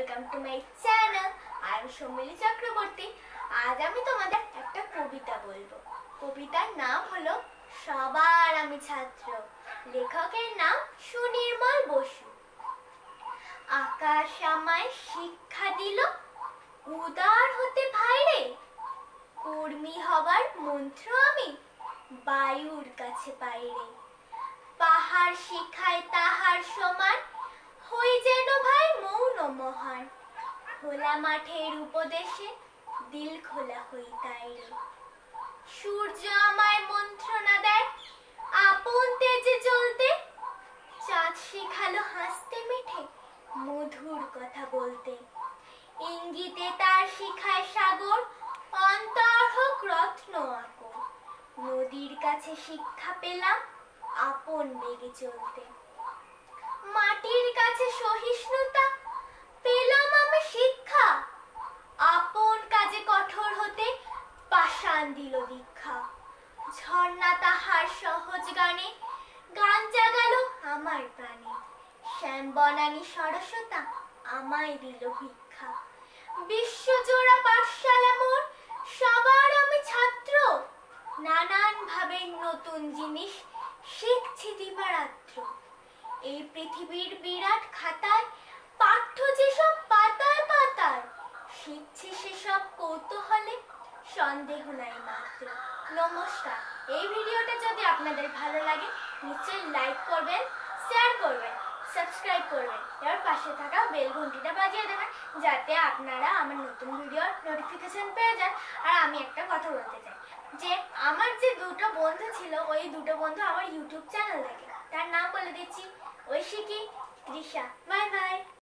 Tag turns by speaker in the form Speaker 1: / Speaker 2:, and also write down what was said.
Speaker 1: Welcome to my channel. I am Soumili Chakraborty. আজ আমি তোমাদের একটা কবিতা বলবো। কবিতার নাম হলো সবার আমি ছাত্র। লেখকের নাম সুনির্মল বসু। আকাশ আমায় শিক্ষা দিল উদার হতে ভাইরে, কর্মী হবার মন্ত্র আমি বায়ুর কাছে পাইরে। পাহাড় শিখায় তাহার সমান, হই যেন ভাই মৌন মহান। খোলা মাঠের উপদেশে দিল খোলা হই তাইরে। সূর্য আমায় মন্ত্রণা দেয় আপন তেজে জ্বলতে, চাঁদ শিখালো হাসতে মিঠে মধুর কথা বলতে। ইঙ্গিতে তার শিখায় সাগর অন্তর হোক রত্ন আকর। নদীর কাছে শিক্ষা পেলাম আপন বেগে চলতে। মাটির কাছে সহিষ্ণুতা পেলাম আমি শিক্ষা, আপন কাজে কঠোর হতে পাষাণ দিল দীক্ষা। ঝর্ণা তাহার সহজ গানে গান জাগালো আমার প্রাণে, শ্যাম বনানী সরসতা আমায় দিল ভিক্ষা। বিশ্বজোড়া পাঠশালা মোর সবার আমি ছাত্র, নানান ভাবে নতুন জিনিস শিখছি দিবারাত্র। এই পৃথিবীর বিরাট খাতায় পাঠ্য যেসব পাতায় পাতায়, শিখছি সেসব কৌতূহলে সন্দেহ নাই মাত্র। নমস্কার। এই ভিডিওটা যদি আপনাদের ভালো লাগে নিশ্চয়ই লাইক করবেন, শেয়ার করবেন, সাবস্ক্রাইব করবেন, এর পাশে থাকা বেল ঘন্টিটা বাজিয়ে দেবেন যাতে আপনারা আমার নতুন ভিডিওর নোটিফিকেশন পেয়ে যান। আর আমি একটা কথা বলতে চাই যে আমার যে দুটো বন্ধু ছিল, ওই দুটো বন্ধু আমার ইউটিউব চ্যানেল দেখে। তার নাম বলে দিচ্ছি, ঐশিকী, তৃষা। Bye bye.